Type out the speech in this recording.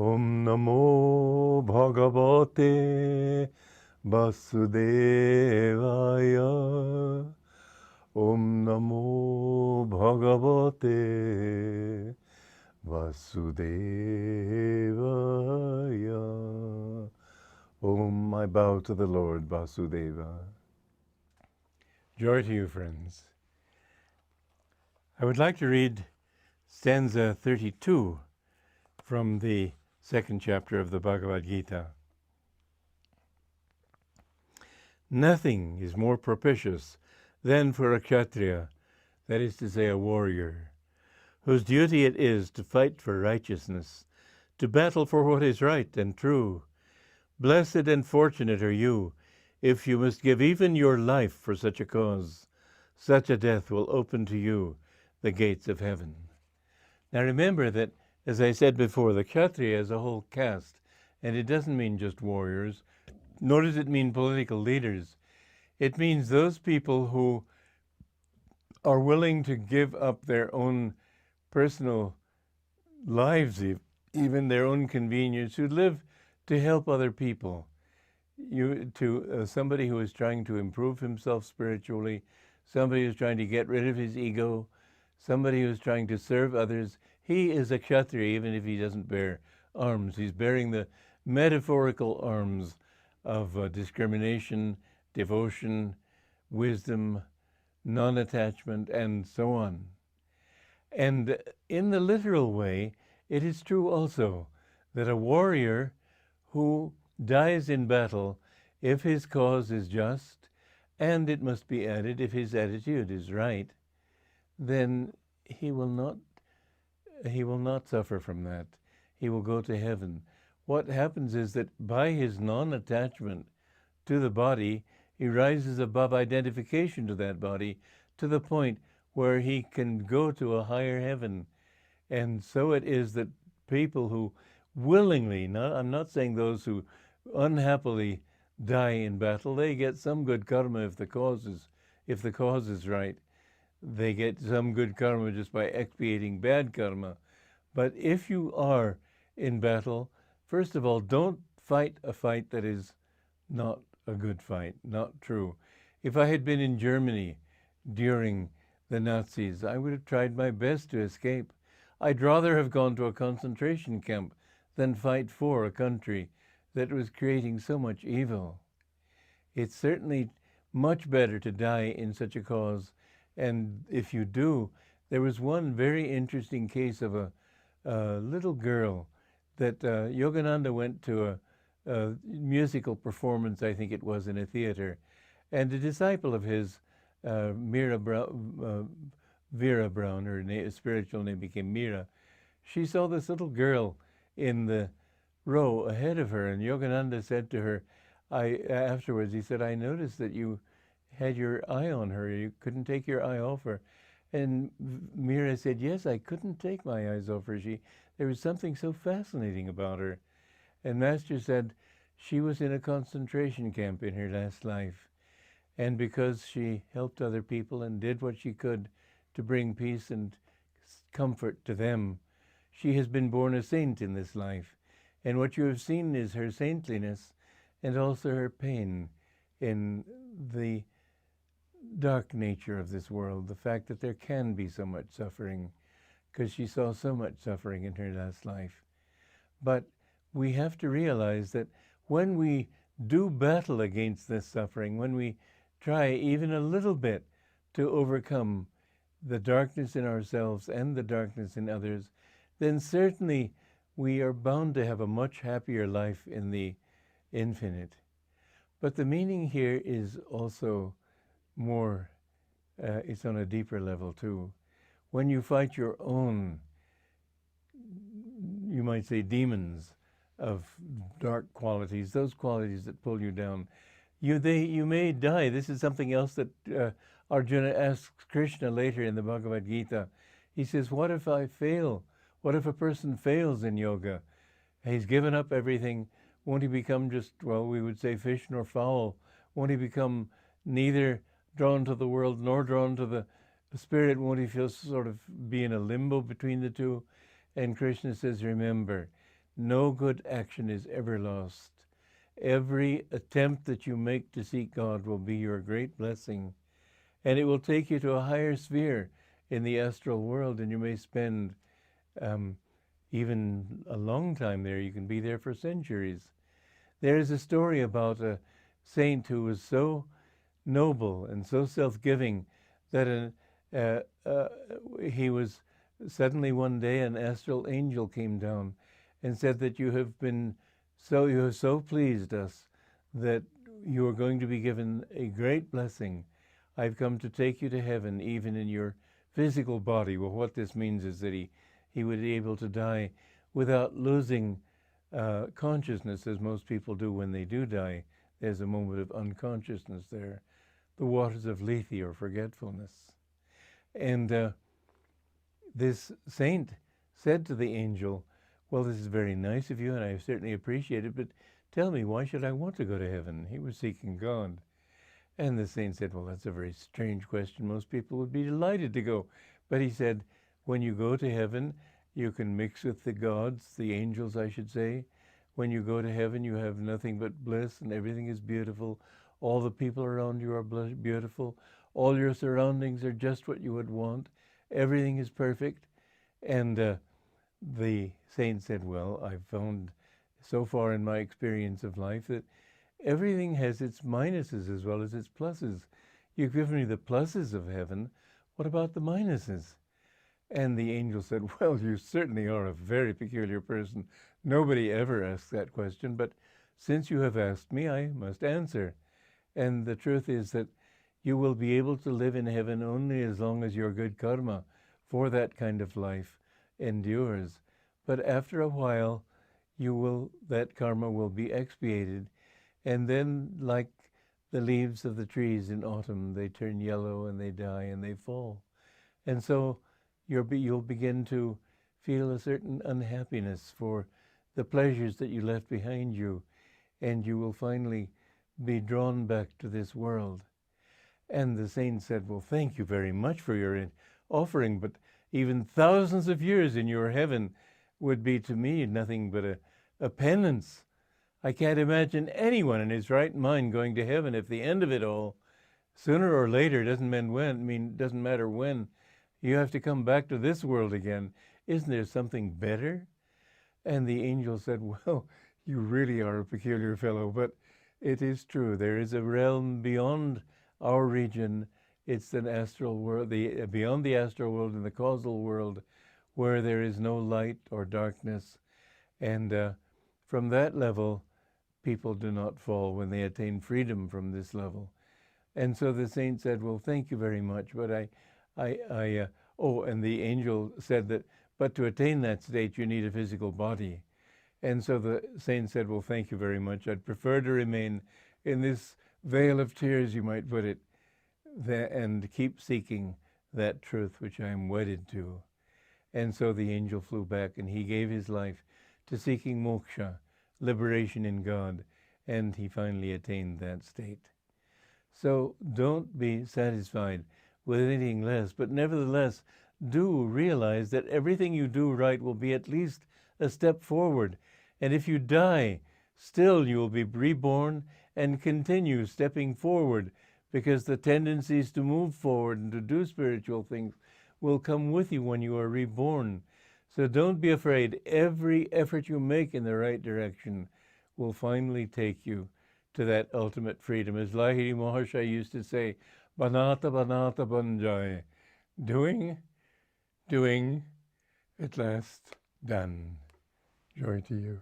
Om Namo Bhagavate Vasudevaya. Om Namo Bhagavate Vasudevaya. Om, I bow to the Lord Vasudeva. Joy to you, friends. I would like to read stanza 32 from the second chapter of the Bhagavad Gita. Nothing is more propitious than for a Kshatriya, that is to say, a warrior, whose duty it is to fight for righteousness, to battle for what is right and true. Blessed and fortunate are you, if you must give even your life for such a cause. Such a death will open to you the gates of heaven. Now remember that, as I said before, the Kshatriya is a whole caste, and it doesn't mean just warriors, nor does it mean political leaders. It means those people who are willing to give up their own personal lives, even their own convenience, who live to help other people. Somebody who is trying to improve himself spiritually, somebody who's trying to get rid of his ego, somebody who's trying to serve others. He is a Kshatriya, even if he doesn't bear arms. He's bearing the metaphorical arms of discrimination, devotion, wisdom, non-attachment, and so on. And in the literal way, it is true also that a warrior who dies in battle, if his cause is just, and it must be added, if his attitude is right, then he will not suffer from that. He will go to heaven. What happens is that by his non-attachment to the body, he rises above identification to that body to the point where he can go to a higher heaven. And so it is that people who willingly, I'm not saying those who unhappily die in battle, they get some good karma if the cause is right. They get some good karma just by expiating bad karma. But if you are in battle, first of all, don't fight a fight that is not a good fight, not true. If I had been in Germany during the Nazis, I would have tried my best to escape. I'd rather have gone to a concentration camp than fight for a country that was creating so much evil. It's certainly much better to die in such a cause. And if you do, there was one very interesting case of a little girl that Yogananda went to a musical performance, I think it was, in a theater. And a disciple of his, Vera Brown, her spiritual name became Mira, she saw this little girl in the row ahead of her, and Yogananda said to her, afterwards, he said, I noticed that you had your eye on her. You couldn't take your eye off her. And Mira said, yes, I couldn't take my eyes off her. There was something so fascinating about her. And Master said she was in a concentration camp in her last life. And because she helped other people and did what she could to bring peace and comfort to them, she has been born a saint in this life. And what you have seen is her saintliness and also her pain in the dark nature of this world, the fact that there can be so much suffering, because she saw so much suffering in her last life. But we have to realize that when we do battle against this suffering, when we try even a little bit to overcome the darkness in ourselves and the darkness in others, then certainly we are bound to have a much happier life in the infinite. But the meaning here is also more, it's on a deeper level too. When you fight your own, you might say, demons of dark qualities, those qualities that pull you down, you may die. This is something else that Arjuna asks Krishna later in the Bhagavad Gita. He says, what if I fail? What if a person fails in yoga? He's given up everything. Won't he become just, well, we would say fish nor fowl? Won't he become neither drawn to the world nor drawn to the spirit? Won't he feel sort of be in a limbo between the two? And Krishna says, remember, no good action is ever lost. Every attempt that you make to seek God will be your great blessing, and it will take you to a higher sphere in the astral world, and you may spend even a long time there. You can be there for centuries. There is a story about a saint who was so noble and so self-giving that he was suddenly one day an astral angel came down and said that you have so pleased us that you are going to be given a great blessing. I've come to take you to heaven, even in your physical body. Well, what this means is that he would be able to die without losing consciousness, as most people do when they do die. There's a moment of unconsciousness there, the waters of lethe, or forgetfulness. And this saint said to the angel, well, this is very nice of you, and I certainly appreciate it, but tell me, why should I want to go to heaven? He was seeking God. And the saint said, well, that's a very strange question. Most people would be delighted to go. But he said, when you go to heaven, you can mix with the gods, the angels, I should say. When you go to heaven, you have nothing but bliss, and everything is beautiful. All the people around you are beautiful. All your surroundings are just what you would want. Everything is perfect. And the saint said, well, I've found so far in my experience of life that everything has its minuses as well as its pluses. You've given me the pluses of heaven. What about the minuses? And the angel said, well, you certainly are a very peculiar person. Nobody ever asks that question, but since you have asked me, I must answer. And the truth is that you will be able to live in heaven only as long as your good karma for that kind of life endures. But after a while, that karma will be expiated. And then, like the leaves of the trees in autumn, they turn yellow and they die and they fall. And so you'll begin to feel a certain unhappiness for the pleasures that you left behind you, and you will finally be drawn back to this world. And the saint said, well, thank you very much for your offering, but even thousands of years in your heaven would be to me nothing but a penance. I can't imagine anyone in his right mind going to heaven if the end of it all, sooner or later, doesn't matter when, you have to come back to this world again. Isn't there something better? And the angel said, well, you really are a peculiar fellow, but it is true. There is a realm beyond our region. It's an astral world, beyond the astral world and the causal world, where there is no light or darkness. And from that level, people do not fall when they attain freedom from this level. And so the saint said, well, thank you very much, but and the angel said that, but to attain that state, you need a physical body. And so the saint said, well, thank you very much. I'd prefer to remain in this vale of tears, you might put it, and keep seeking that truth which I am wedded to. And so the angel flew back, and he gave his life to seeking moksha, liberation in God, and he finally attained that state. So don't be satisfied with anything less, but nevertheless, do realize that everything you do right will be at least a step forward. And if you die, still you will be reborn and continue stepping forward, because the tendencies to move forward and to do spiritual things will come with you when you are reborn. So don't be afraid. Every effort you make in the right direction will finally take you to that ultimate freedom. As Lahiri Maharshi used to say, Banata Banata Banjai. Doing, at last done. Joy to you.